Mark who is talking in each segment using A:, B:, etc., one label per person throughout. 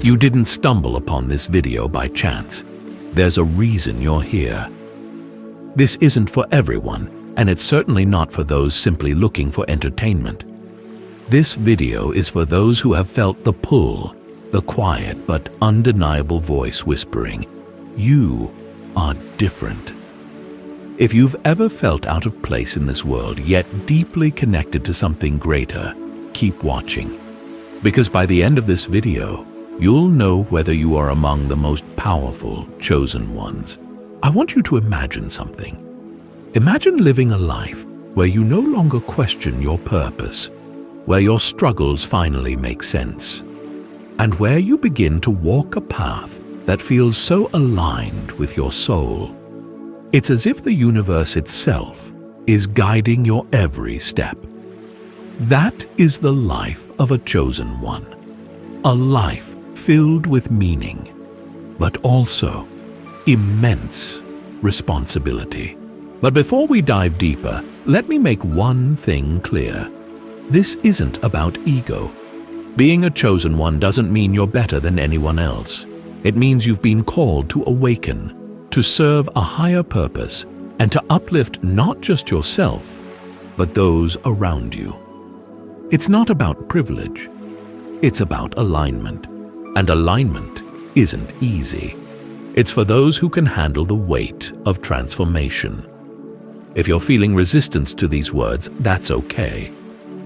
A: You didn't stumble upon this video by chance. There's a reason you're here. This isn't for everyone, and it's certainly not for those simply looking for entertainment. This video is for those who have felt the pull, the quiet but undeniable voice whispering, "You are different." If you've ever felt out of place in this world, yet deeply connected to something greater, keep watching. Because by the end of this video, you'll know whether you are among the most powerful, chosen ones. I want you to imagine something. Imagine living a life where you no longer question your purpose, where your struggles finally make sense, and where you begin to walk a path that feels so aligned with your soul. It's as if the universe itself is guiding your every step. That is the life of a chosen one. A life filled with meaning, but also immense responsibility. But before we dive deeper, let me make one thing clear. This isn't about ego. Being a chosen one doesn't mean you're better than anyone else. It means you've been called to awaken, to serve a higher purpose, and to uplift not just yourself, but those around you. It's not about privilege. It's about alignment. And alignment isn't easy. It's for those who can handle the weight of transformation. If you're feeling resistance to these words, that's okay.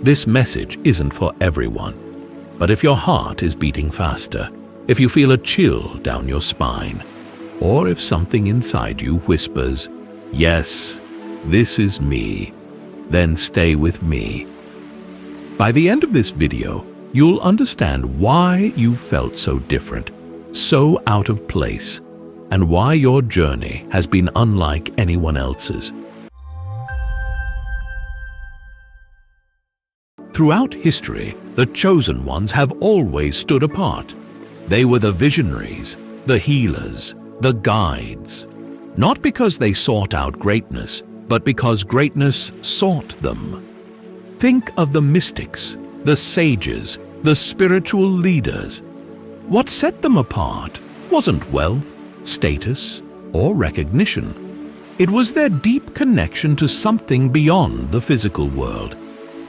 A: This message isn't for everyone. But if your heart is beating faster, if you feel a chill down your spine, or if something inside you whispers, "Yes, this is me," then stay with me. By the end of this video, you'll understand why you felt so different, so out of place, and why your journey has been unlike anyone else's. Throughout history, the chosen ones have always stood apart. They were the visionaries, the healers, the guides. Not because they sought out greatness, but because greatness sought them. Think of the mystics, the sages, the spiritual leaders. What set them apart wasn't wealth, status, or recognition. It was their deep connection to something beyond the physical world.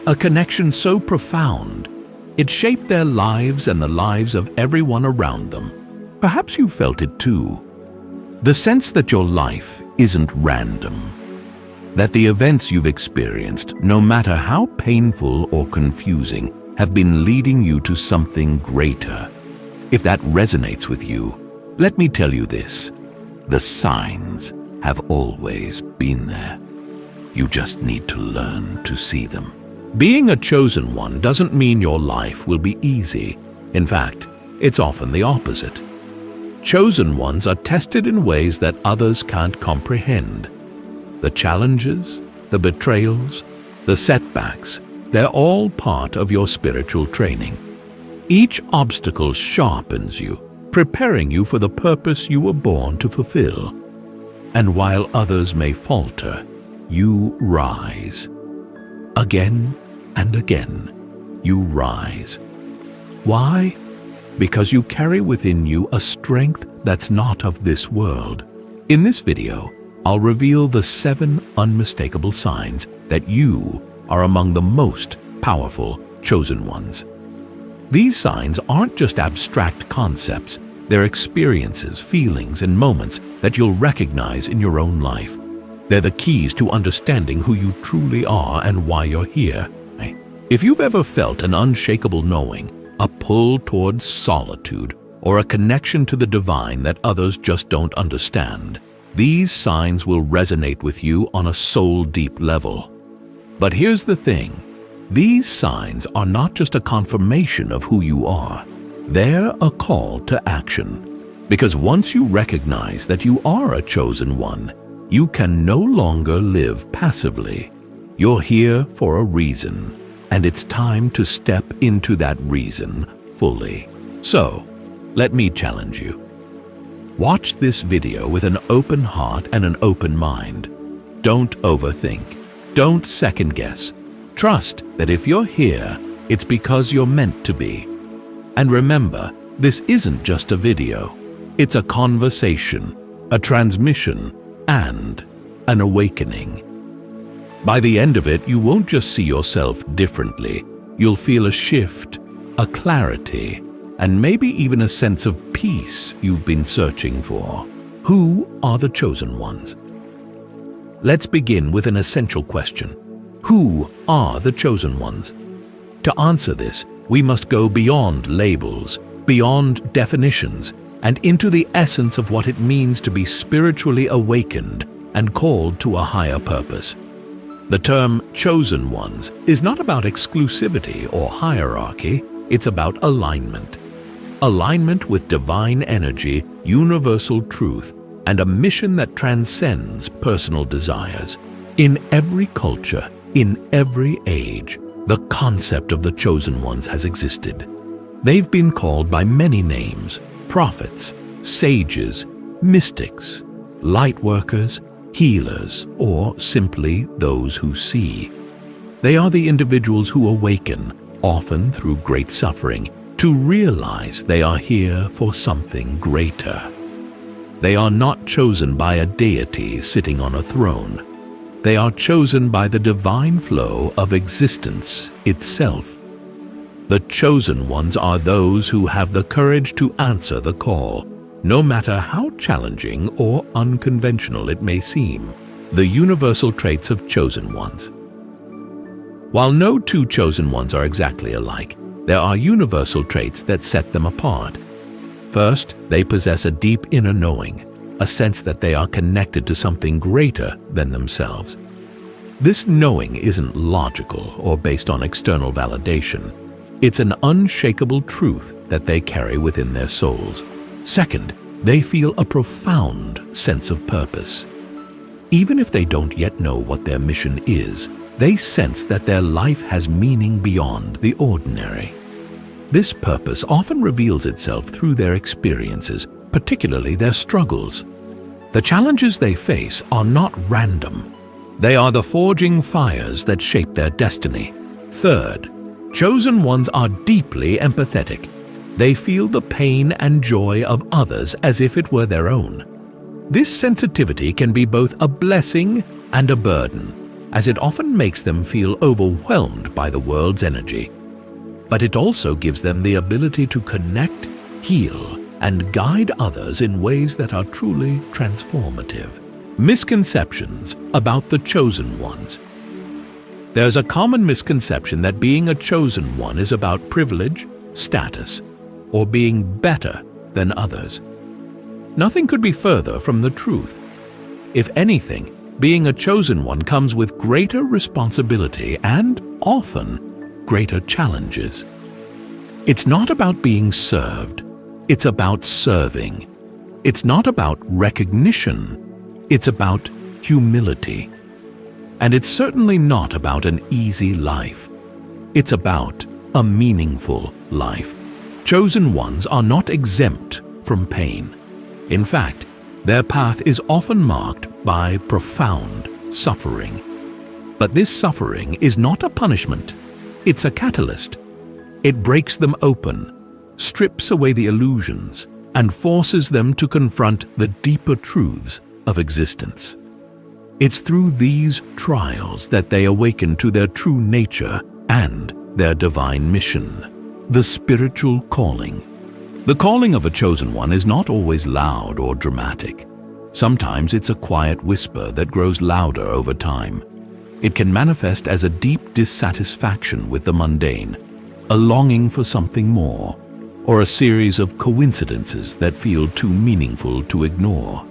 A: A connection so profound, it shaped their lives and the lives of everyone around them. Perhaps you felt it too. The sense that your life isn't random. That the events you've experienced, no matter how painful or confusing, have been leading you to something greater. If that resonates with you, let me tell you this: the signs have always been there. You just need to learn to see them. Being a chosen one doesn't mean your life will be easy. In fact, it's often the opposite. Chosen ones are tested in ways that others can't comprehend. The challenges, the betrayals, the setbacks, they're all part of your spiritual training. Each obstacle sharpens you, preparing you for the purpose you were born to fulfill. And while others may falter, you rise. Again and again, you rise. Why? Because you carry within you a strength that's not of this world. In this video, I'll reveal the 7 unmistakable signs that you are among the most powerful chosen ones. These signs aren't just abstract concepts, they're experiences, feelings, and moments that you'll recognize in your own life. They're the keys to understanding who you truly are and why you're here. If you've ever felt an unshakable knowing, a pull towards solitude, or a connection to the divine that others just don't understand, these signs will resonate with you on a soul-deep level. But here's the thing. These signs are not just a confirmation of who you are. They're a call to action. Because once you recognize that you are a chosen one, you can no longer live passively. You're here for a reason, and it's time to step into that reason fully. So, let me challenge you. Watch this video with an open heart and an open mind. Don't overthink. Don't second guess. Trust that if you're here, it's because you're meant to be. And remember, This isn't just a video. It's a conversation, a transmission, and an awakening. By the end of it, you won't just see yourself differently. You'll feel a shift, a clarity, and maybe even a sense of peace you've been searching for. Who are the chosen ones? Let's begin with an essential question. Who are the chosen ones? To answer this, we must go beyond labels, beyond definitions, and into the essence of what it means to be spiritually awakened and called to a higher purpose. The term chosen ones is not about exclusivity or hierarchy, it's about alignment. Alignment with divine energy, universal truth, and a mission that transcends personal desires. In every culture, in every age, the concept of the chosen ones has existed. They've been called by many names: prophets, sages, mystics, light workers, healers, or simply those who see. They are the individuals who awaken, often through great suffering, to realize they are here for something greater. They are not chosen by a deity sitting on a throne. They are chosen by the divine flow of existence itself. The chosen ones are those who have the courage to answer the call, no matter how challenging or unconventional it may seem. The universal traits of chosen ones. While no two chosen ones are exactly alike, there are universal traits that set them apart. First, they possess a deep inner knowing, a sense that they are connected to something greater than themselves. This knowing isn't logical or based on external validation. It's an unshakable truth that they carry within their souls. Second, they feel a profound sense of purpose. Even if they don't yet know what their mission is, they sense that their life has meaning beyond the ordinary. This purpose often reveals itself through their experiences, particularly their struggles. The challenges they face are not random. They are the forging fires that shape their destiny. Third, chosen ones are deeply empathetic. They feel the pain and joy of others as if it were their own. This sensitivity can be both a blessing and a burden, as it often makes them feel overwhelmed by the world's energy. But it also gives them the ability to connect, heal, and guide others in ways that are truly transformative. Misconceptions about the chosen ones. There's a common misconception that being a chosen one is about privilege, status, or being better than others. Nothing could be further from the truth. If anything, being a chosen one comes with greater responsibility and, often, greater challenges. It's not about being served, it's about serving. It's not about recognition, it's about humility. And it's certainly not about an easy life. It's about a meaningful life. Chosen ones are not exempt from pain. In fact, their path is often marked by profound suffering. But this suffering is not a punishment. It's a catalyst. It breaks them open, strips away the illusions, and forces them to confront the deeper truths of existence. It's through these trials that they awaken to their true nature and their divine mission, the spiritual calling. The calling of a chosen one is not always loud or dramatic. Sometimes it's a quiet whisper that grows louder over time. It can manifest as a deep dissatisfaction with the mundane, a longing for something more, or a series of coincidences that feel too meaningful to ignore.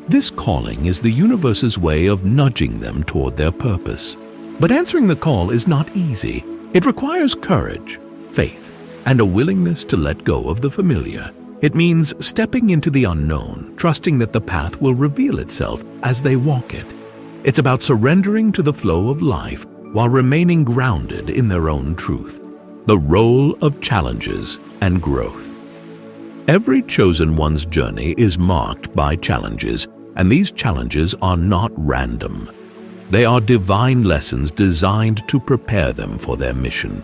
A: This calling is the universe's way of nudging them toward their purpose. But answering the call is not easy. It requires courage, faith, and a willingness to let go of the familiar. It means stepping into the unknown, trusting that the path will reveal itself as they walk it. It's about surrendering to the flow of life while remaining grounded in their own truth. The role of challenges and growth. Every chosen one's journey is marked by challenges, and these challenges are not random. They are divine lessons designed to prepare them for their mission.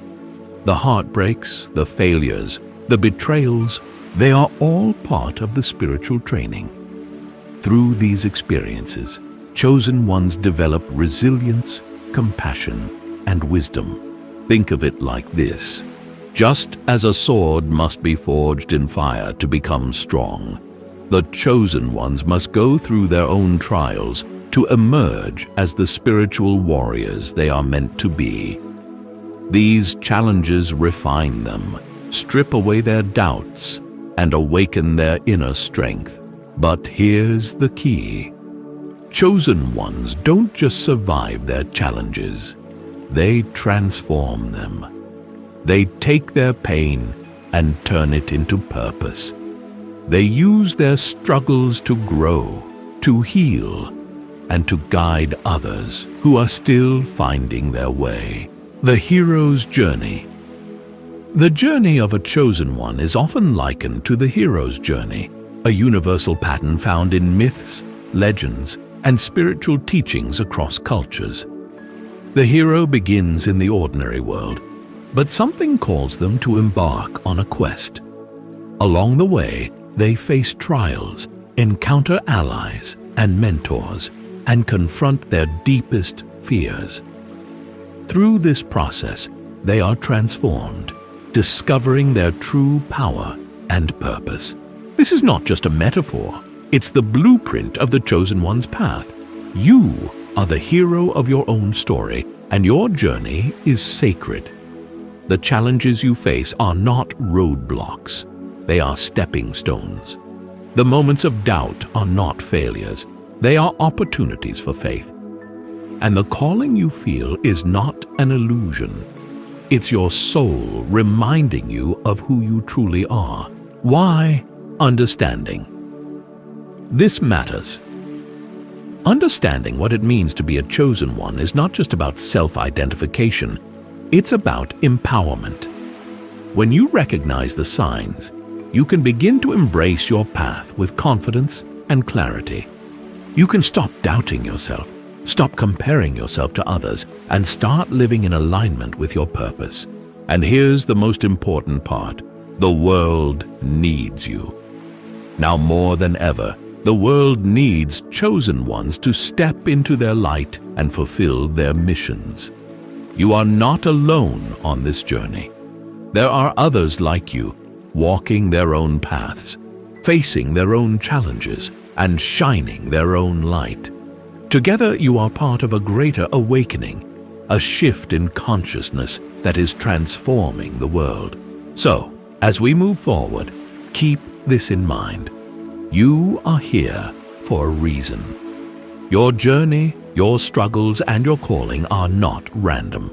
A: The heartbreaks, the failures, the betrayals, they are all part of the spiritual training. Through these experiences, chosen ones develop resilience, compassion, and wisdom. Think of it like this. Just as a sword must be forged in fire to become strong, the chosen ones must go through their own trials to emerge as the spiritual warriors they are meant to be. These challenges refine them, strip away their doubts, and awaken their inner strength. But here's the key. Chosen ones don't just survive their challenges, they transform them. They take their pain and turn it into purpose. They use their struggles to grow, to heal, and to guide others who are still finding their way. The hero's journey. The journey of a chosen one is often likened to the hero's journey, a universal pattern found in myths, legends, and spiritual teachings across cultures. The hero begins in the ordinary world, but something calls them to embark on a quest. Along the way, they face trials, encounter allies and mentors, and confront their deepest fears. Through this process, they are transformed, discovering their true power and purpose. This is not just a metaphor, it's the blueprint of the chosen one's path. You are the hero of your own story, and your journey is sacred. The challenges you face are not roadblocks, they are stepping stones. The moments of doubt are not failures, they are opportunities for faith. And the calling you feel is not an illusion. It's your soul reminding you of who you truly are. Why? Understanding. This matters. Understanding what it means to be a chosen one is not just about self-identification, it's about empowerment. When you recognize the signs, you can begin to embrace your path with confidence and clarity. You can stop doubting yourself, stop comparing yourself to others, and start living in alignment with your purpose. And here's the most important part. The world needs you. Now more than ever, the world needs chosen ones to step into their light and fulfill their missions. You are not alone on this journey. There are others like you, walking their own paths, facing their own challenges, and shining their own light. Together you are part of a greater awakening, a shift in consciousness that is transforming the world. So, as we move forward, keep this in mind. You are here for a reason. Your journey, your struggles, and your calling are not random.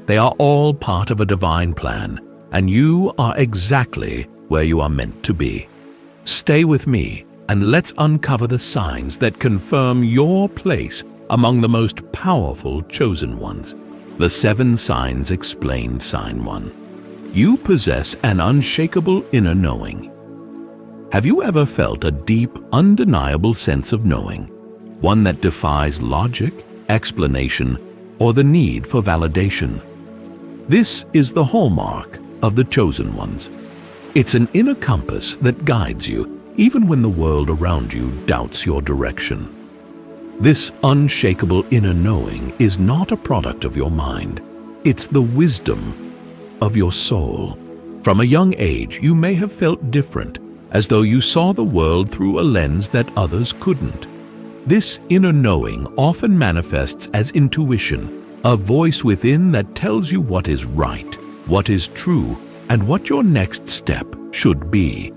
A: They are all part of a divine plan, and you are exactly where you are meant to be. Stay with me, and let's uncover the signs that confirm your place among the most powerful chosen ones. The 7 signs explained. Sign 1. You possess an unshakable inner knowing. Have you ever felt a deep, undeniable sense of knowing? One that defies logic, explanation, or the need for validation. This is the hallmark of the chosen ones. It's an inner compass that guides you, even when the world around you doubts your direction. This unshakable inner knowing is not a product of your mind. It's the wisdom of your soul. From a young age, you may have felt different, as though you saw the world through a lens that others couldn't. This inner knowing often manifests as intuition, a voice within that tells you what is right, what is true, and what your next step should be.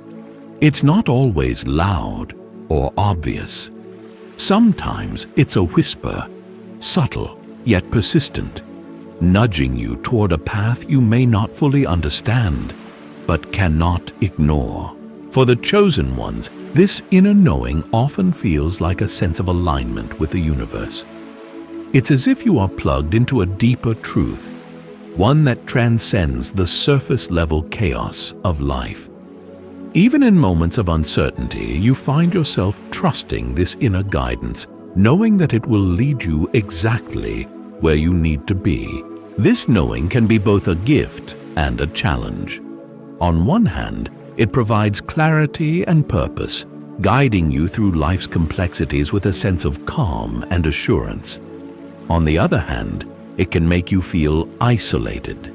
A: It's not always loud or obvious. Sometimes it's a whisper, subtle yet persistent, nudging you toward a path you may not fully understand, but cannot ignore. For the chosen ones, this inner knowing often feels like a sense of alignment with the universe. It's as if you are plugged into a deeper truth, one that transcends the surface-level chaos of life. Even in moments of uncertainty, you find yourself trusting this inner guidance, knowing that it will lead you exactly where you need to be. This knowing can be both a gift and a challenge. On one hand, it provides clarity and purpose, guiding you through life's complexities with a sense of calm and assurance. On the other hand, it can make you feel isolated.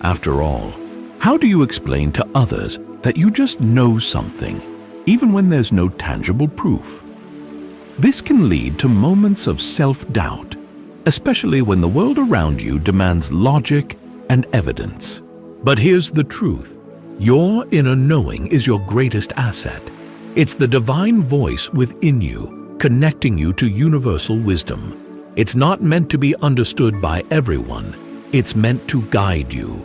A: After all, how do you explain to others that you just know something, even when there's no tangible proof? This can lead to moments of self-doubt, especially when the world around you demands logic and evidence. But here's the truth. Your inner knowing is your greatest asset. It's the divine voice within you, connecting you to universal wisdom. It's not meant to be understood by everyone. It's meant to guide you.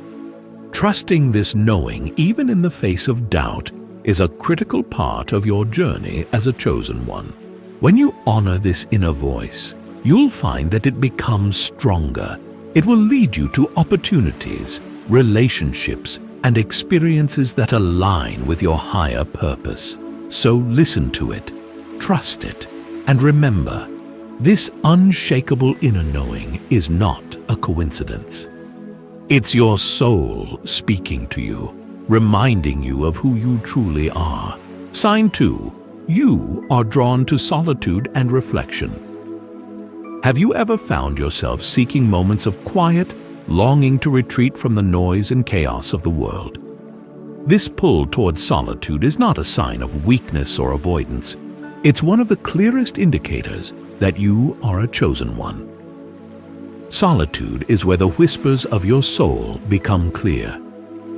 A: Trusting this knowing, even in the face of doubt, is a critical part of your journey as a chosen one. When you honor this inner voice, you'll find that it becomes stronger. It will lead you to opportunities, relationships, and experiences that align with your higher purpose. So listen to it, trust it, and remember, this unshakable inner knowing is not a coincidence. It's your soul speaking to you, reminding you of who you truly are. Sign 2. You are drawn to solitude and reflection. Have you ever found yourself seeking moments of quiet, longing to retreat from the noise and chaos of the world? This pull towards solitude is not a sign of weakness or avoidance. It's one of the clearest indicators that you are a chosen one. Solitude is where the whispers of your soul become clear,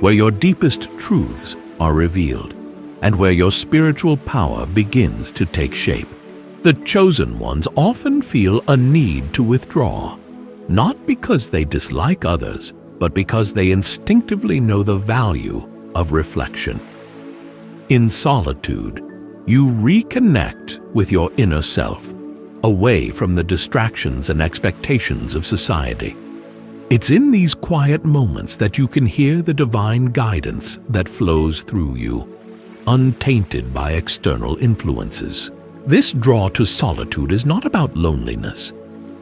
A: where your deepest truths are revealed, and where your spiritual power begins to take shape. The chosen ones often feel a need to withdraw, not because they dislike others, but because they instinctively know the value of reflection. In solitude, you reconnect with your inner self, away from the distractions and expectations of society. It's in these quiet moments that you can hear the divine guidance that flows through you, untainted by external influences. This draw to solitude is not about loneliness.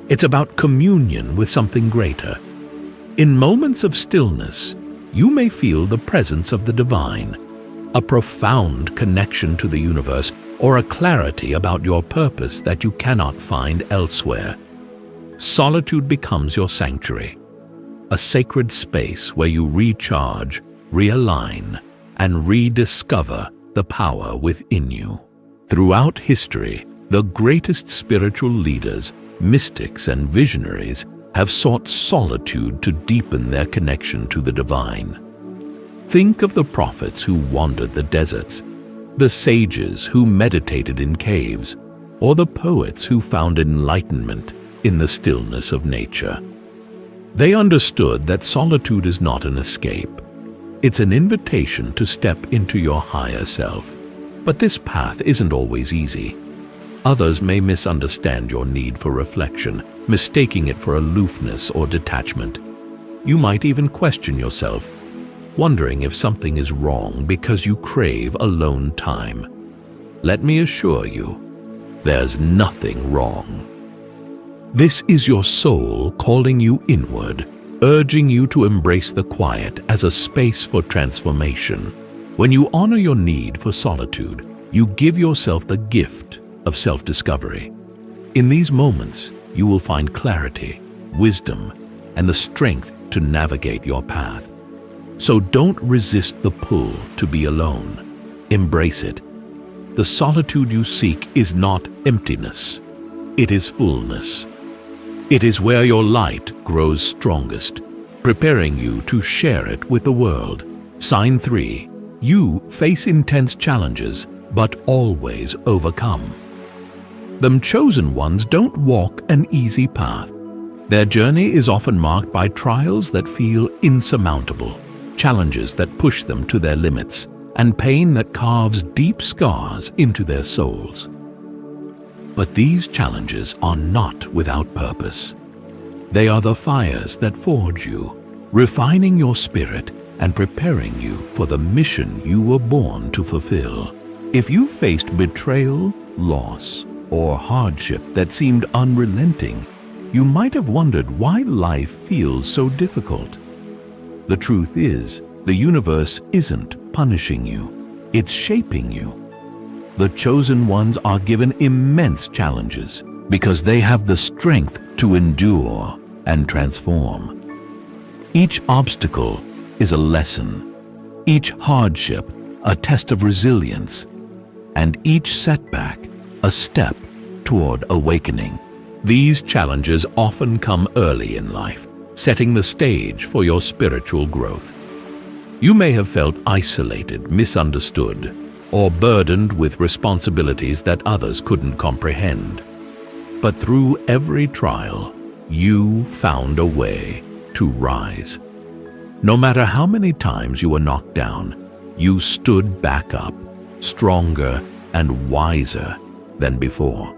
A: It's about communion with something greater. In moments of stillness, you may feel the presence of the divine, a profound connection to the universe, or a clarity about your purpose that you cannot find elsewhere. Solitude becomes your sanctuary, a sacred space where you recharge, realign, and rediscover the power within you. Throughout history, the greatest spiritual leaders, mystics, and visionaries have sought solitude to deepen their connection to the divine. Think of the prophets who wandered the deserts, the sages who meditated in caves, or the poets who found enlightenment in the stillness of nature. They understood that solitude is not an escape. It's an invitation to step into your higher self. But this path isn't always easy. Others may misunderstand your need for reflection, mistaking it for aloofness or detachment. You might even question yourself, wondering if something is wrong because you crave alone time. Let me assure you, there's nothing wrong. This is your soul calling you inward, urging you to embrace the quiet as a space for transformation. When you honor your need for solitude, you give yourself the gift of self-discovery. In these moments, you will find clarity, wisdom, and the strength to navigate your path. So don't resist the pull to be alone. Embrace it. The solitude you seek is not emptiness. It is fullness. It is where your light grows strongest, preparing you to share it with the world. Sign 3. You face intense challenges, but always overcome. The chosen ones don't walk an easy path. Their journey is often marked by trials that feel insurmountable, challenges that push them to their limits, and pain that carves deep scars into their souls. But these challenges are not without purpose. They are the fires that forge you, refining your spirit and preparing you for the mission you were born to fulfill. If you faced betrayal, loss, or hardship that seemed unrelenting, you might have wondered why life feels so difficult. The truth is, The universe isn't punishing you, it's shaping you. The chosen ones are given immense challenges because they have the strength to endure and transform. Each obstacle is a lesson, each hardship a test of resilience, and each setback a step toward awakening. These challenges often come early in life, setting the stage for your spiritual growth. You may have felt isolated, misunderstood, or burdened with responsibilities that others couldn't comprehend. But through every trial, you found a way to rise. No matter how many times you were knocked down, you stood back up, stronger and wiser than before.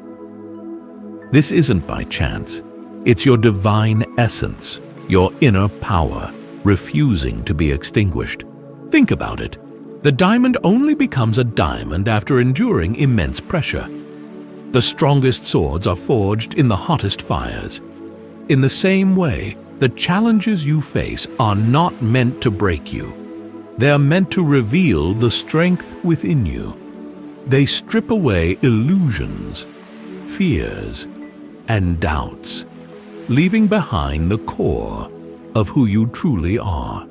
A: This isn't by chance. It's your divine essence, your inner power, refusing to be extinguished. Think about it. The diamond only becomes a diamond after enduring immense pressure. The strongest swords are forged in the hottest fires. In the same way, the challenges you face are not meant to break you. They are meant to reveal the strength within you. They strip away illusions, fears, and doubts, leaving behind the core of who you truly are.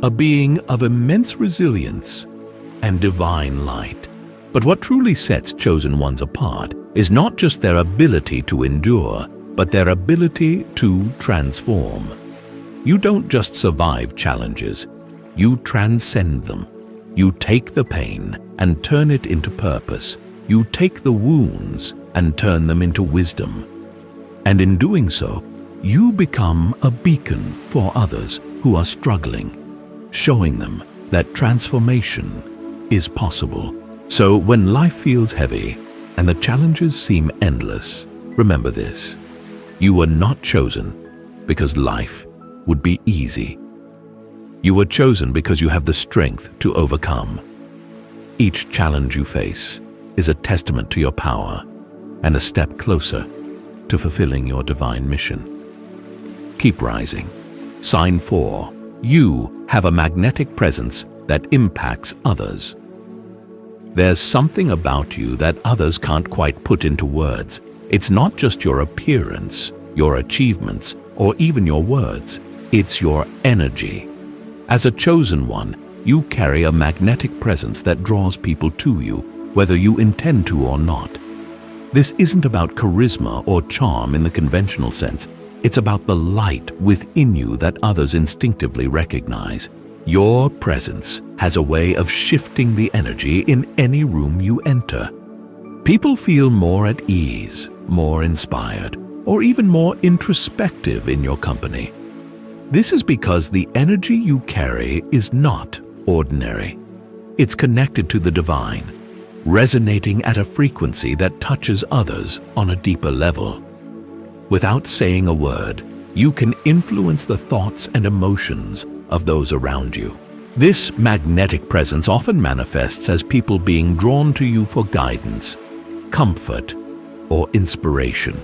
A: A being of immense resilience and divine light. But what truly sets chosen ones apart is not just their ability to endure, but their ability to transform. You don't just survive challenges, you transcend them. You take the pain and turn it into purpose. You take the wounds and turn them into wisdom. And in doing so, you become a beacon for others who are struggling, showing them that transformation is possible. So when life feels heavy and the challenges seem endless, remember this: you were not chosen because life would be easy. You were chosen because you have the strength to overcome. Each challenge you face is a testament to your power and a step closer to fulfilling your divine mission. Keep rising. Sign 4. You have a magnetic presence that impacts others. There's something about you that others can't quite put into words. It's not just your appearance, your achievements, or even your words. It's your energy. As a chosen one, you carry a magnetic presence that draws people to you, whether you intend to or not. This isn't about charisma or charm in the conventional sense. It's about the light within you that others instinctively recognize. Your presence has a way of shifting the energy in any room you enter. People feel more at ease, more inspired, or even more introspective in your company. This is because the energy you carry is not ordinary. It's connected to the divine, resonating at a frequency that touches others on a deeper level. Without saying a word, you can influence the thoughts and emotions of those around you. This magnetic presence often manifests as people being drawn to you for guidance, comfort, or inspiration.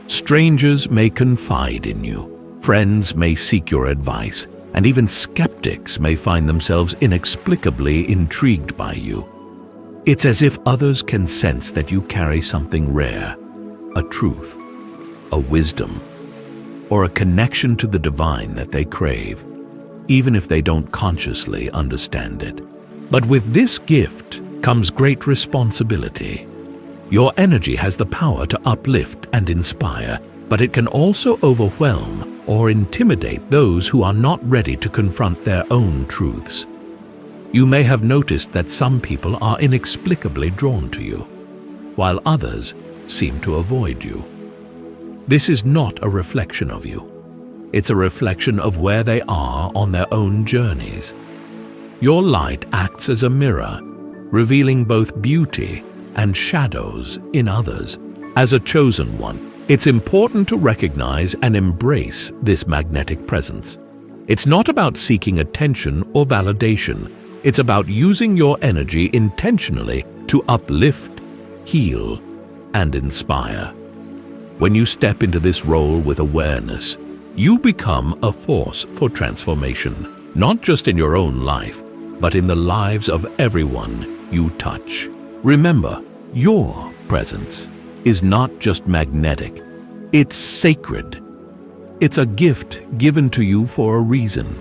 A: Strangers may confide in you, friends may seek your advice, and even skeptics may find themselves inexplicably intrigued by you. It's as if others can sense that you carry something rare, a truth, a wisdom, or a connection to the divine that they crave, even if they don't consciously understand it. But with this gift comes great responsibility. Your energy has the power to uplift and inspire, but it can also overwhelm or intimidate those who are not ready to confront their own truths. You may have noticed that some people are inexplicably drawn to you, while others seem to avoid you. This is not a reflection of you. It's a reflection of where they are on their own journeys. Your light acts as a mirror, revealing both beauty and shadows in others. As a chosen one, it's important to recognize and embrace this magnetic presence. It's not about seeking attention or validation. It's about using your energy intentionally to uplift, heal, and inspire. When you step into this role with awareness, you become a force for transformation. not just in your own life, but in the lives of everyone you touch. Remember, your presence is not just magnetic, it's sacred. It's a gift given to you for a reason,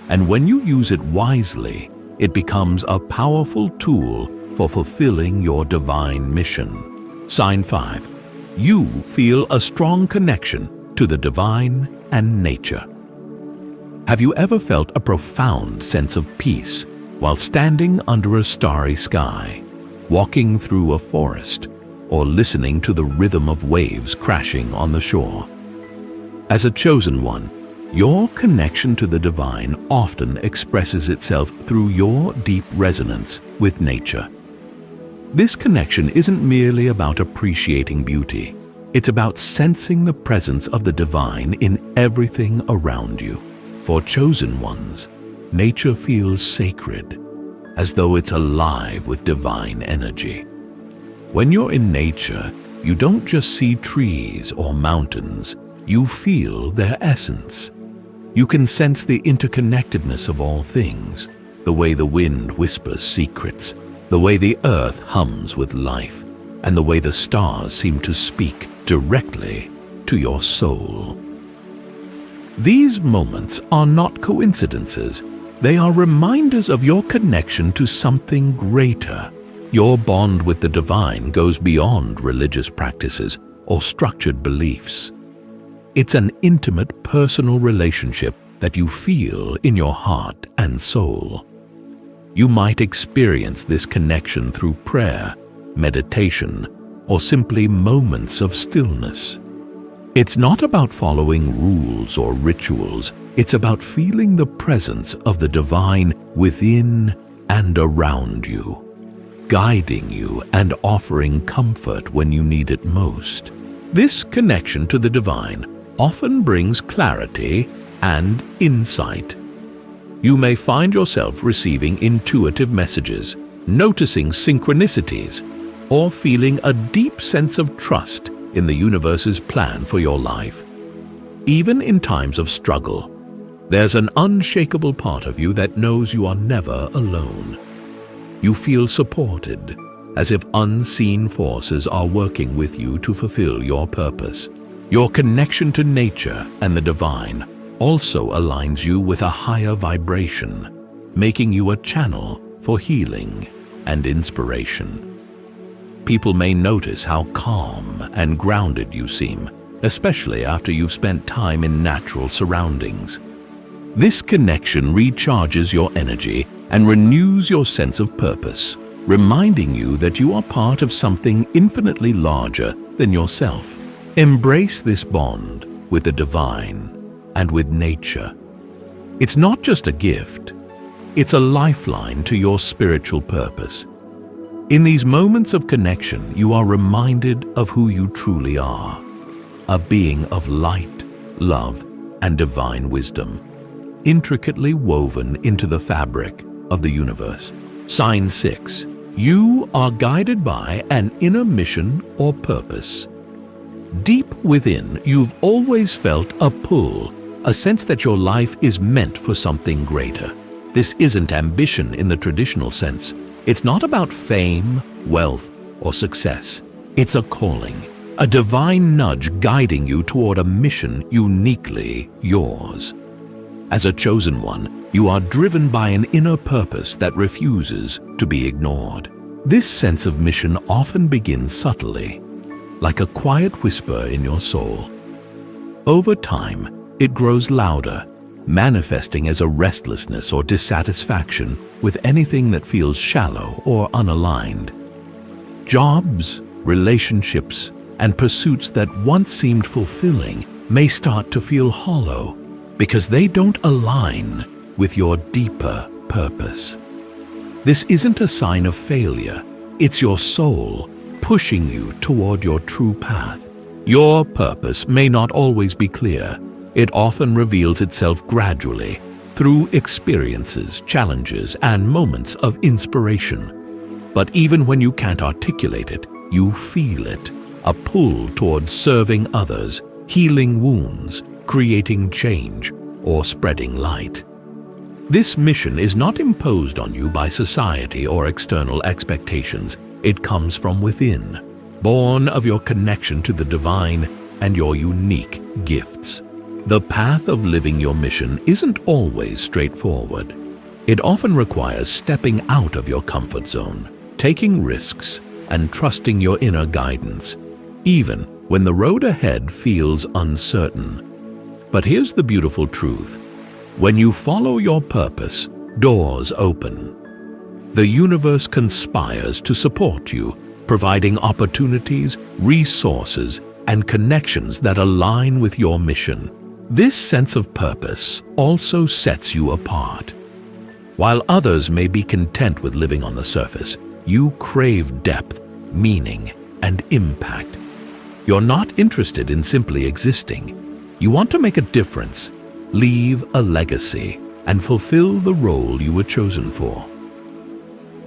A: and when you use it wisely, it becomes a powerful tool for fulfilling your divine mission. Sign 5. You feel a strong connection to the divine and nature. Have you ever felt a profound sense of peace while standing under a starry sky, walking through a forest, or listening to the rhythm of waves crashing on the shore? As a chosen one, your connection to the divine often expresses itself through your deep resonance with nature. This connection isn't merely about appreciating beauty. It's about sensing the presence of the divine in everything around you. For chosen ones, nature feels sacred, as though it's alive with divine energy. When you're in nature, you don't just see trees or mountains, you feel their essence. You can sense the interconnectedness of all things, the way the wind whispers secrets, the way the earth hums with life, and the way the stars seem to speak directly to your soul. These moments are not coincidences. They are reminders of your connection to something greater. Your bond with the divine goes beyond religious practices or structured beliefs. It's an intimate, personal relationship that you feel in your heart and soul. You might experience this connection through prayer, meditation, or simply moments of stillness. It's not about following rules or rituals. It's about feeling the presence of the divine within and around you, guiding you and offering comfort when you need it most. This connection to the divine often brings clarity and insight. You may find yourself receiving intuitive messages, noticing synchronicities, or feeling a deep sense of trust in the universe's plan for your life. Even in times of struggle, there's an unshakable part of you that knows you are never alone. You feel supported, as if unseen forces are working with you to fulfill your purpose. Your connection to nature and the divine also aligns you with a higher vibration, making you a channel for healing and inspiration. People may notice how calm and grounded you seem, especially after you've spent time in natural surroundings. This connection recharges your energy and renews your sense of purpose, reminding you that you are part of something infinitely larger than yourself. Embrace this bond with the divine and with nature. It's not just a gift, it's a lifeline to your spiritual purpose. In these moments of connection, you are reminded of who you truly are, a being of light, love, and divine wisdom, intricately woven into the fabric of the universe. Sign 6. You are guided by an inner mission or purpose. Deep within, you've always felt a pull, a sense that your life is meant for something greater. This isn't ambition in the traditional sense. It's not about fame, wealth, or success. It's a calling, a divine nudge guiding you toward a mission uniquely yours. As a chosen one, you are driven by an inner purpose that refuses to be ignored. This sense of mission often begins subtly, like a quiet whisper in your soul. Over time, it grows louder, manifesting as a restlessness or dissatisfaction with anything that feels shallow or unaligned. Jobs, relationships, and pursuits that once seemed fulfilling may start to feel hollow because they don't align with your deeper purpose. This isn't a sign of failure. It's your soul pushing you toward your true path. Your purpose may not always be clear. It often reveals itself gradually through experiences, challenges, and moments of inspiration. But even when you can't articulate it, you feel it, a pull towards serving others, healing wounds, creating change, or spreading light. This mission is not imposed on you by society or external expectations. It comes from within, born of your connection to the divine and your unique gifts. The path of living your mission isn't always straightforward. It often requires stepping out of your comfort zone, taking risks, and trusting your inner guidance, even when the road ahead feels uncertain. But here's the beautiful truth. When you follow your purpose, doors open. The universe conspires to support you, providing opportunities, resources, and connections that align with your mission. This sense of purpose also sets you apart. While others may be content with living on the surface, you crave depth, meaning, and impact. You're not interested in simply existing. You want to make a difference, leave a legacy, and fulfill the role you were chosen for.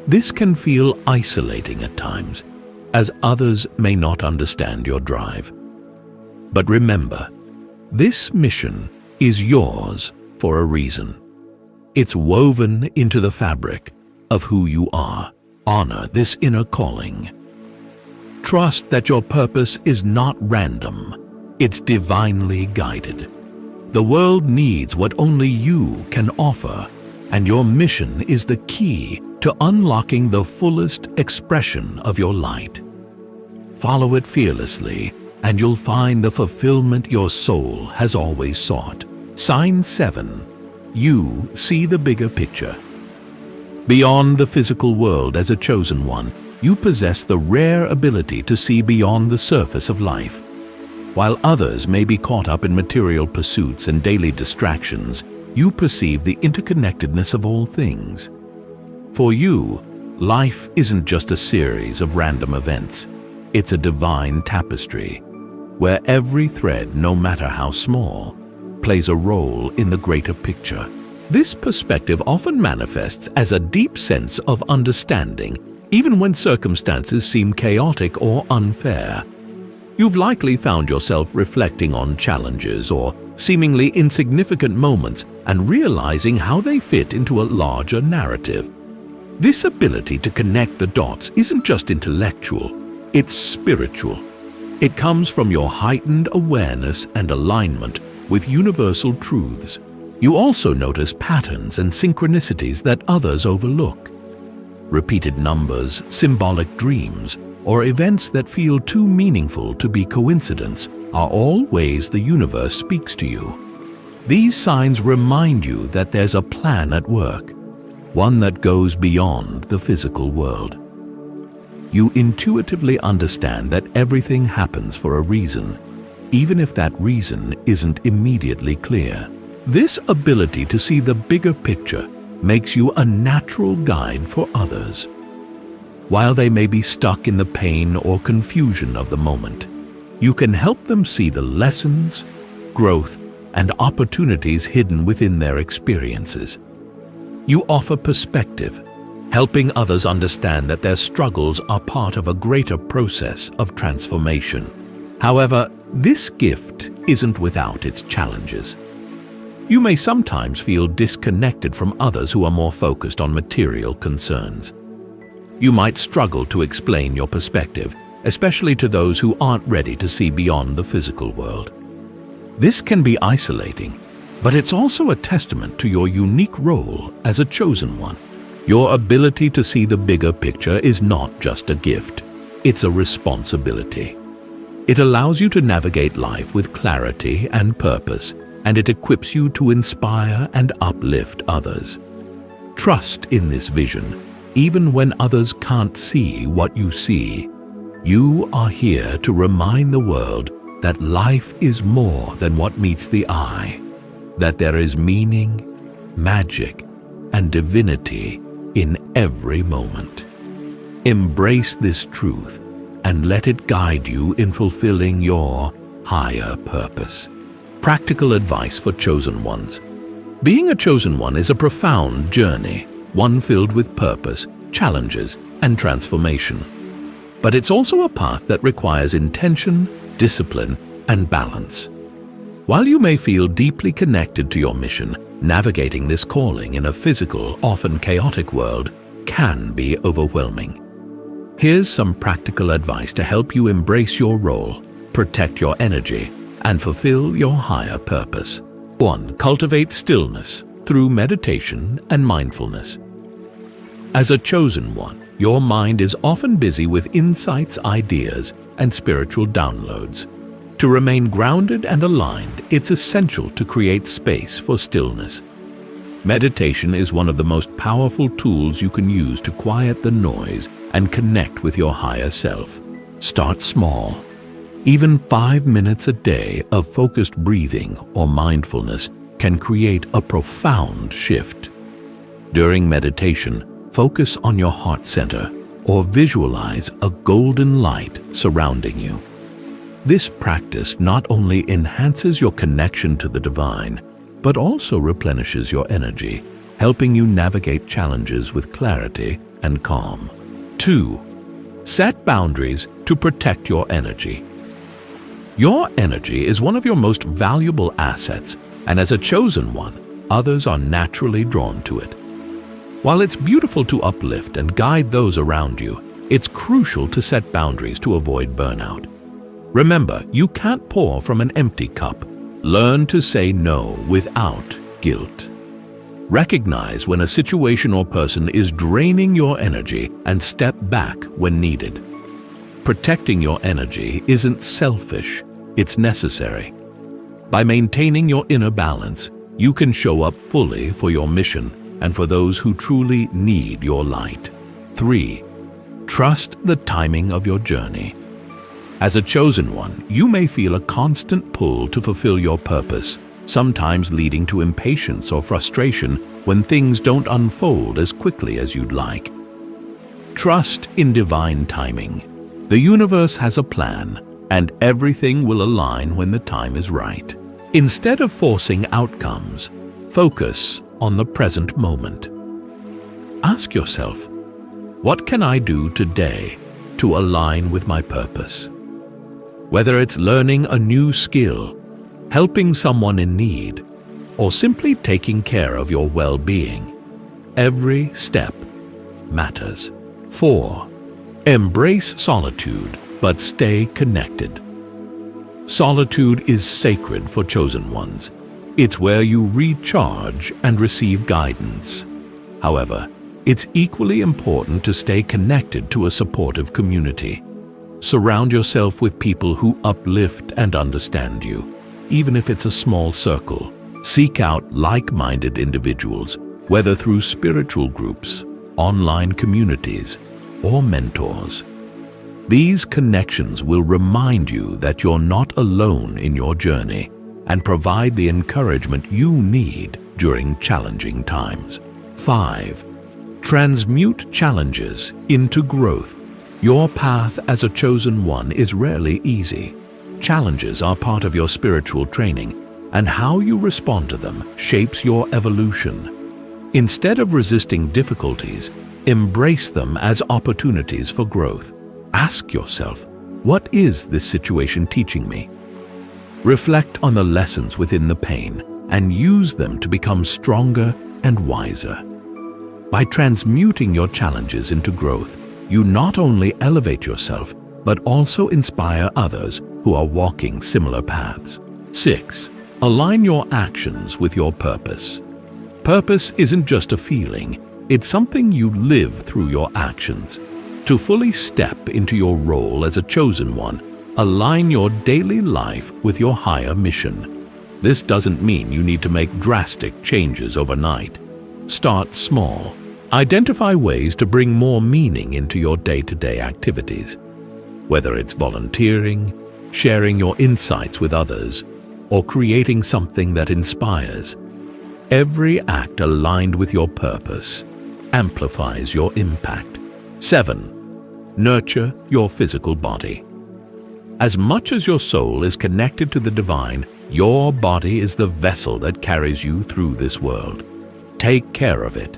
A: This can feel isolating at times, as others may not understand your drive. But remember, this mission is yours for a reason. It's woven into the fabric of who you are. Honor this inner calling. Trust that your purpose is not random. It's divinely guided. The world needs what only you can offer, and your mission is the key to unlocking the fullest expression of your light. Follow it fearlessly, and you'll find the fulfillment your soul has always sought. Sign 7. You see the bigger picture. Beyond the physical world as a chosen one, you possess the rare ability to see beyond the surface of life. While others may be caught up in material pursuits and daily distractions, you perceive the interconnectedness of all things. For you, life isn't just a series of random events. It's a divine tapestry, where every thread, no matter how small, plays a role in the greater picture. This perspective often manifests as a deep sense of understanding, even when circumstances seem chaotic or unfair. You've likely found yourself reflecting on challenges or seemingly insignificant moments and realizing how they fit into a larger narrative. This ability to connect the dots isn't just intellectual, it's spiritual. It comes from your heightened awareness and alignment with universal truths. You also notice patterns and synchronicities that others overlook. Repeated numbers, symbolic dreams, or events that feel too meaningful to be coincidence are all ways the universe speaks to you. These signs remind you that there's a plan at work, one that goes beyond the physical world. You intuitively understand that everything happens for a reason, even if that reason isn't immediately clear. This ability to see the bigger picture makes you a natural guide for others. While they may be stuck in the pain or confusion of the moment, you can help them see the lessons, growth, and opportunities hidden within their experiences. You offer perspective, helping others understand that their struggles are part of a greater process of transformation. However, this gift isn't without its challenges. You may sometimes feel disconnected from others who are more focused on material concerns. You might struggle to explain your perspective, especially to those who aren't ready to see beyond the physical world. This can be isolating, but it's also a testament to your unique role as a chosen one. Your ability to see the bigger picture is not just a gift, it's a responsibility. It allows you to navigate life with clarity and purpose, and it equips you to inspire and uplift others. Trust in this vision, even when others can't see what you see. You are here to remind the world that life is more than what meets the eye, that there is meaning, magic, and divinity in every moment. Embrace this truth and let it guide you in fulfilling your higher purpose. Practical advice for chosen ones. Being a chosen one is a profound journey, one filled with purpose, challenges, and transformation. But it's also a path that requires intention, discipline, and balance. While you may feel deeply connected to your mission, navigating this calling in a physical, often chaotic world can be overwhelming. Here's some practical advice to help you embrace your role, protect your energy, and fulfill your higher purpose. 1. Cultivate stillness through meditation and mindfulness. As a chosen one, your mind is often busy with insights, ideas, and spiritual downloads. To remain grounded and aligned, it's essential to create space for stillness. Meditation is one of the most powerful tools you can use to quiet the noise and connect with your higher self. Start small. Even 5 minutes a day of focused breathing or mindfulness can create a profound shift. During meditation, focus on your heart center or visualize a golden light surrounding you. This practice not only enhances your connection to the divine, but also replenishes your energy, helping you navigate challenges with clarity and calm. 2. Set boundaries to protect your energy. Your energy is one of your most valuable assets, and as a chosen one, others are naturally drawn to it. While it's beautiful to uplift and guide those around you, it's crucial to set boundaries to avoid burnout. Remember, you can't pour from an empty cup. Learn to say no without guilt. Recognize when a situation or person is draining your energy and step back when needed. Protecting your energy isn't selfish, it's necessary. By maintaining your inner balance, you can show up fully for your mission and for those who truly need your light. 3. Trust the timing of your journey. As a chosen one, you may feel a constant pull to fulfill your purpose, sometimes leading to impatience or frustration when things don't unfold as quickly as you'd like. Trust in divine timing. The universe has a plan, and everything will align when the time is right. Instead of forcing outcomes, focus on the present moment. Ask yourself, what can I do today to align with my purpose? Whether it's learning a new skill, helping someone in need, or simply taking care of your well-being, every step matters. 4. Embrace solitude, but stay connected. Solitude is sacred for chosen ones. It's where you recharge and receive guidance. However, it's equally important to stay connected to a supportive community. Surround yourself with people who uplift and understand you, even if it's a small circle. Seek out like-minded individuals, whether through spiritual groups, online communities, or mentors. These connections will remind you that you're not alone in your journey and provide the encouragement you need during challenging times. 5. Transmute challenges into growth. Your path as a chosen one is rarely easy. Challenges are part of your spiritual training, and how you respond to them shapes your evolution. Instead of resisting difficulties, embrace them as opportunities for growth. Ask yourself, what is this situation teaching me? Reflect on the lessons within the pain and use them to become stronger and wiser. By transmuting your challenges into growth, you not only elevate yourself, but also inspire others who are walking similar paths. 6. Align your actions with your purpose. Purpose isn't just a feeling, it's something you live through your actions. To fully step into your role as a chosen one, align your daily life with your higher mission. This doesn't mean you need to make drastic changes overnight. Start small. Identify ways to bring more meaning into your day-to-day activities. Whether it's volunteering, sharing your insights with others, or creating something that inspires, every act aligned with your purpose amplifies your impact. 7. Nurture your physical body. As much as your soul is connected to the divine, your body is the vessel that carries you through this world. Take care of it.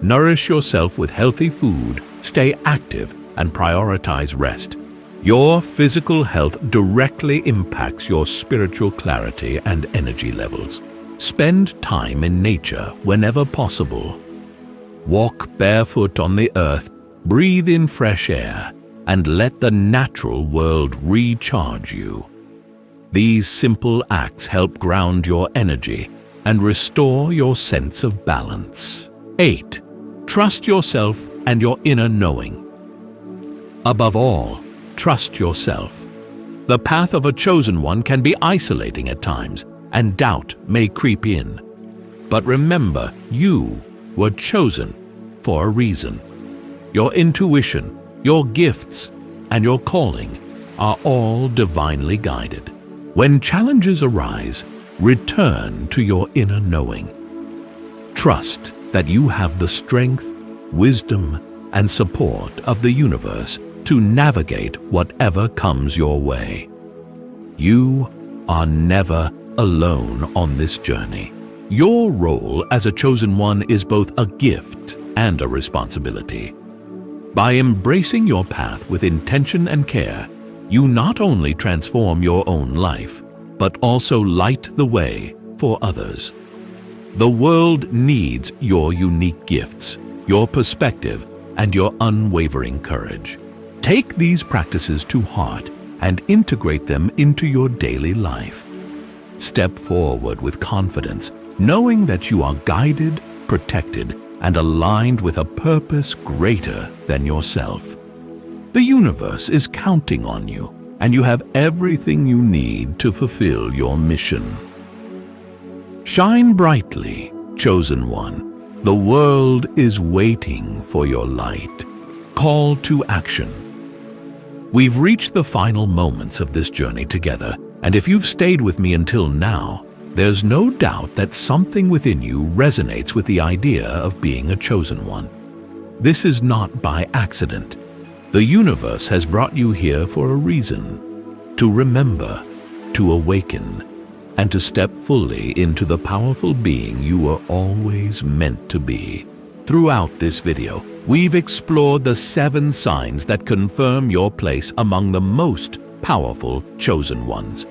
A: Nourish yourself with healthy food, stay active, and prioritize rest. Your physical health directly impacts your spiritual clarity and energy levels. Spend time in nature whenever possible. Walk barefoot on the earth, breathe in fresh air, and let the natural world recharge you. These simple acts help ground your energy and restore your sense of balance. 8. Trust yourself and your inner knowing. Above all, trust yourself. The path of a chosen one can be isolating at times, and doubt may creep in. But remember, you were chosen for a reason. Your intuition, your gifts, and your calling are all divinely guided. When challenges arise, return to your inner knowing. Trust that you have the strength, wisdom, and support of the universe to navigate whatever comes your way. You are never alone on this journey. Your role as a chosen one is both a gift and a responsibility. By embracing your path with intention and care, you not only transform your own life, but also light the way for others. The world needs your unique gifts, your perspective, and your unwavering courage. Take these practices to heart and integrate them into your daily life. Step forward with confidence, knowing that you are guided, protected, and aligned with a purpose greater than yourself. The universe is counting on you, and you have everything you need to fulfill your mission. Shine brightly, chosen one. The world is waiting for your light. Call to action. We've reached the final moments of this journey together, and if you've stayed with me until now, there's no doubt that something within you resonates with the idea of being a chosen one. This is not by accident. The universe has brought you here for a reason: to remember, to awaken, and to step fully into the powerful being you were always meant to be. Throughout this video, we've explored the 7 signs that confirm your place among the most powerful chosen ones.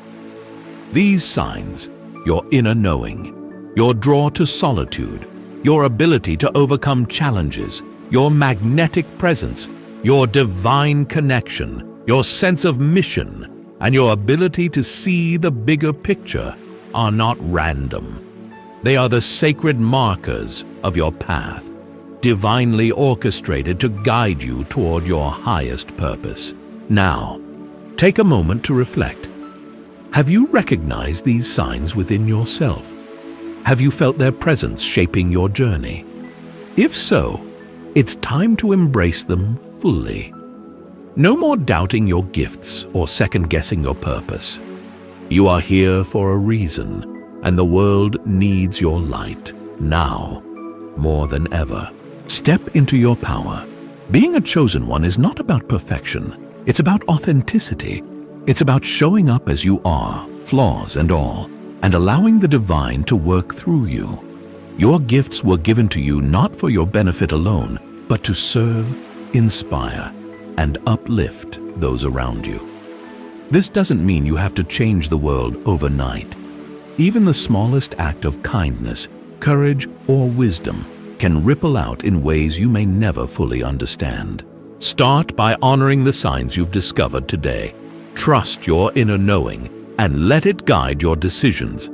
A: These signs, your inner knowing, your draw to solitude, your ability to overcome challenges, your magnetic presence, your divine connection, your sense of mission, and your ability to see the bigger picture are not random. They are the sacred markers of your path, divinely orchestrated to guide you toward your highest purpose. Now, take a moment to reflect. Have you recognized these signs within yourself? Have you felt their presence shaping your journey? If so, it's time to embrace them fully. No more doubting your gifts or second-guessing your purpose. You are here for a reason, and the world needs your light now more than ever. Step into your power. Being a chosen one is not about perfection. It's about authenticity. It's about showing up as you are, flaws and all, and allowing the divine to work through you. Your gifts were given to you not for your benefit alone, but to serve, inspire, and uplift those around you. This doesn't mean you have to change the world overnight. Even the smallest act of kindness, courage, or wisdom can ripple out in ways you may never fully understand. Start by honoring the signs you've discovered today. Trust your inner knowing and let it guide your decisions.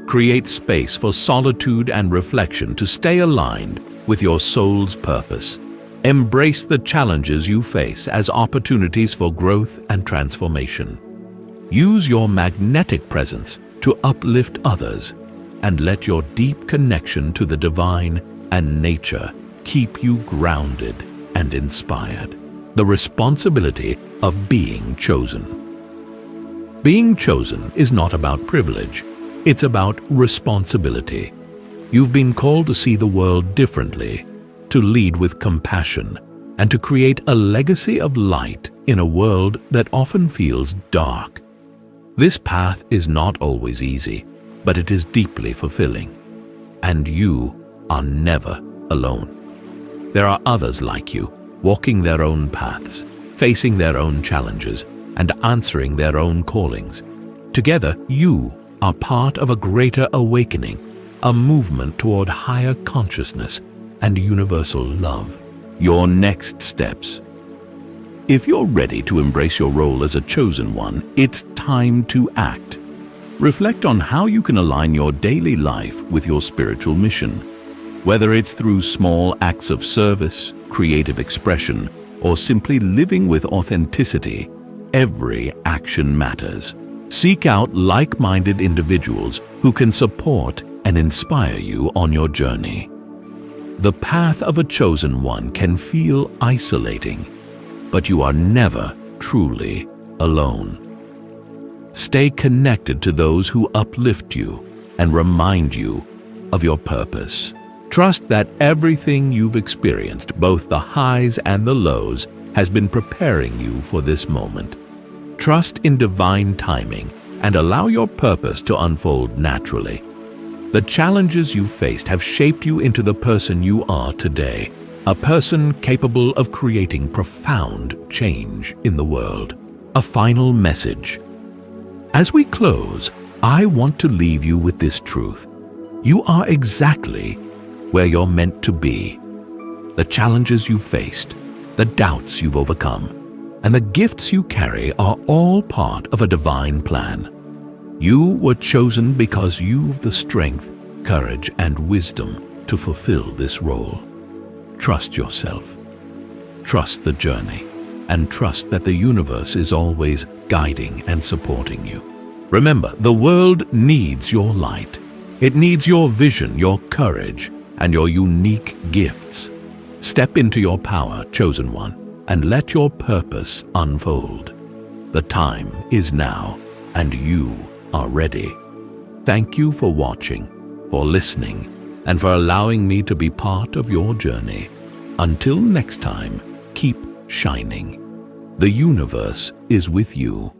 A: Create space for solitude and reflection to stay aligned with your soul's purpose. Embrace the challenges you face as opportunities for growth and transformation. Use your magnetic presence to uplift others, and let your deep connection to the divine and nature keep you grounded and inspired. The responsibility of being chosen. Being chosen is not about privilege, it's about responsibility. You've been called to see the world differently, to lead with compassion, and to create a legacy of light in a world that often feels dark. This path is not always easy, but it is deeply fulfilling. And you are never alone. There are others like you, walking their own paths, facing their own challenges, and answering their own callings. Together, you are part of a greater awakening, a movement toward higher consciousness and universal love. Your next steps. If you're ready to embrace your role as a chosen one, it's time to act. Reflect on how you can align your daily life with your spiritual mission. Whether it's through small acts of service, creative expression, or simply living with authenticity, every action matters. Seek out like-minded individuals who can support and inspire you on your journey. The path of a chosen one can feel isolating, but you are never truly alone. Stay connected to those who uplift you and remind you of your purpose. Trust that everything you've experienced, both the highs and the lows, has been preparing you for this moment. Trust in divine timing and allow your purpose to unfold naturally. The challenges you faced have shaped you into the person you are today, a person capable of creating profound change in the world. A final message. As we close, I want to leave you with this truth. You are exactly where you're meant to be. The challenges you faced, the doubts you've overcome, and the gifts you carry are all part of a divine plan. You were chosen because you've the strength, courage, and wisdom to fulfill this role. Trust yourself. Trust the journey, and trust that the universe is always guiding and supporting you. Remember, the world needs your light. It needs your vision, your courage, and your unique gifts. Step into your power, chosen one, and let your purpose unfold. The time is now, and you are ready. Thank you for watching, for listening, and for allowing me to be part of your journey. Until next time, keep shining. The universe is with you.